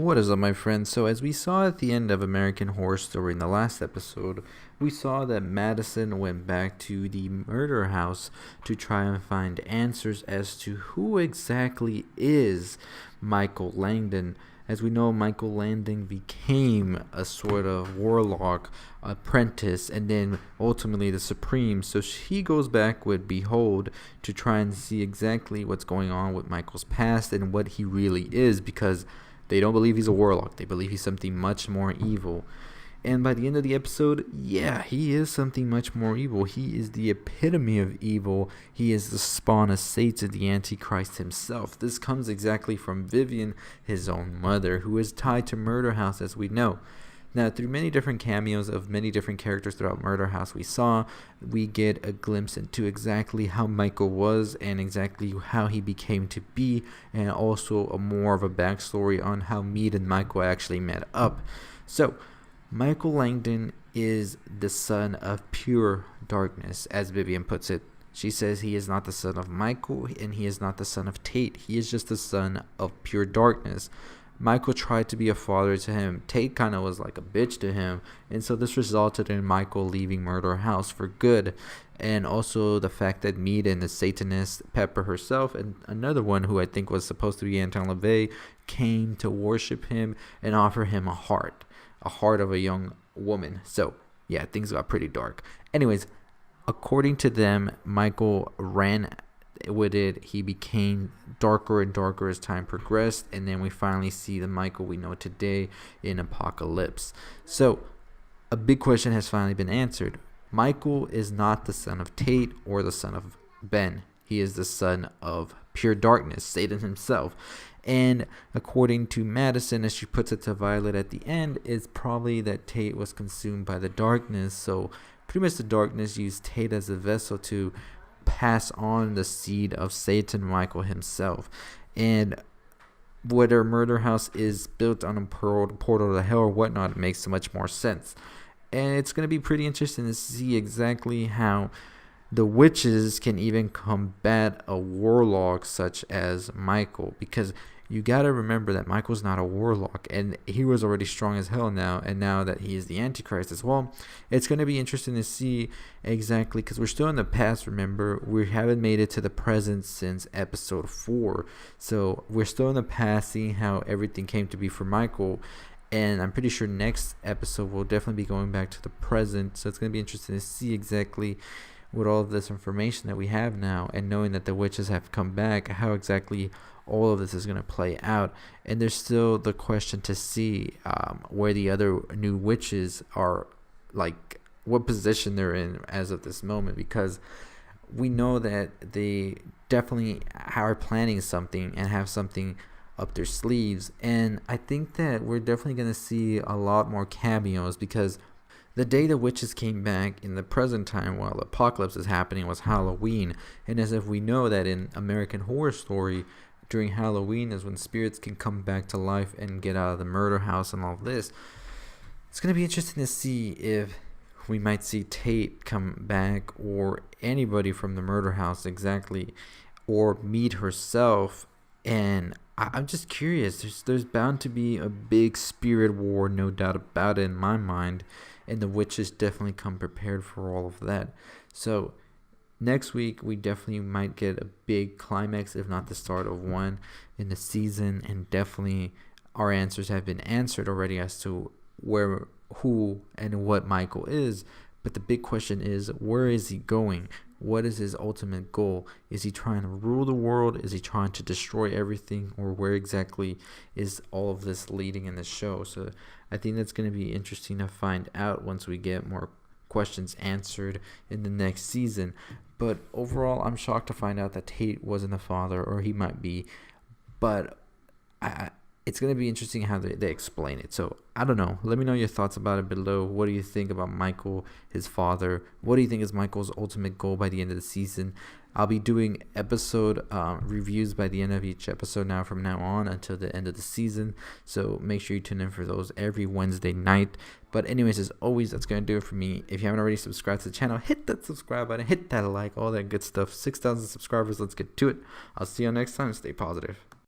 What is up, my friends? So, as we saw at the end of American Horror Story in the last episode, we saw that Madison went back to the murder house to try and find answers as to who exactly is Michael Langdon. As we know, Michael Langdon became a sort of warlock apprentice and then ultimately the Supreme. So she goes back with Behold to try and see exactly what's going on with Michael's past and what he really is, because they don't believe he's a warlock. They believe he's something much more evil. And by the end of the episode, yeah, he is something much more evil. He is the epitome of evil. He is the spawn of Satan, the Antichrist himself. This comes exactly from Vivian, his own mother, who is tied to Murder House, as we know. Now, through many different cameos of many different characters throughout Murder House we get a glimpse into exactly how Michael was and exactly how he became to be, and also more of a backstory on how Mead and Michael actually met up. So, Michael Langdon is the son of pure darkness, as Vivian puts it. She says he is not the son of Michael and he is not the son of Tate. He is just the son of pure darkness. Michael tried to be a father to him. Tate kind of was like a bitch to him. And so this resulted in Michael leaving Murder House for good. And also the fact that Mead and the Satanist, Pepper herself, and another one who I think was supposed to be Anton LaVey, came to worship him and offer him a heart of a young woman. So, yeah, things got pretty dark. Anyways, according to them, Michael ran with it. He became darker and darker as time progressed, and then we finally see the Michael we know today in Apocalypse. So a big question has finally been answered. Michael is not the son of Tate or the son of Ben. He is the son of pure darkness, Satan himself. And according to Madison, as she puts it to Violet at the end, it's probably that Tate was consumed by the darkness. So pretty much the darkness used Tate as a vessel to pass on the seed of Satan, Michael himself. And whether Murder House is built on a portal to hell or whatnot, it makes so much more sense. And it's going to be pretty interesting to see exactly how the witches can even combat a warlock such as Michael, because you got to remember that Michael's not a warlock, and he was already strong as hell now, and now that he is the Antichrist as well, it's going to be interesting to see exactly, because we're still in the past, remember, we haven't made it to the present since episode 4, so we're still in the past, seeing how everything came to be for Michael, and I'm pretty sure next episode will definitely be going back to the present, so it's going to be interesting to see exactly with all of this information that we have now, and knowing that the witches have come back, how exactly all of this is going to play out. And there's still the question to see where the other new witches are, like what position they're in as of this moment, because we know that they definitely are planning something and have something up their sleeves. And I think that we're definitely going to see a lot more cameos, because the day the witches came back in the present time while the apocalypse is happening was Halloween. And as if we know that in American Horror Story, during Halloween is when spirits can come back to life and get out of the murder house and all this. It's going to be interesting to see if we might see Tate come back, or anybody from the murder house exactly, or Mead herself. And I'm just curious. There's bound to be a big spirit war, no doubt about it, in my mind. And the witches definitely come prepared for all of that. So next week, we definitely might get a big climax, if not the start of one in the season. And definitely our answers have been answered already as to where, who, and what Michael is. But the big question is, where is he going? What is his ultimate goal? Is he trying to rule the world? Is he trying to destroy everything? Or where exactly is all of this leading in the show? So I think that's going to be interesting to find out once we get more questions answered in the next season. But overall, I'm shocked to find out that Tate wasn't the father, or he might be. But it's going to be interesting how they explain it. So I don't know. Let me know your thoughts about it below. What do you think about Michael, his father? What do you think is Michael's ultimate goal by the end of the season? I'll be doing episode reviews by the end of each episode now from now on until the end of the season. So make sure you tune in for those every Wednesday night. But anyways, as always, that's going to do it for me. If you haven't already subscribed to the channel, hit that subscribe button, hit that like, all that good stuff. 6,000 subscribers. Let's get to it. I'll see you next time. Stay positive.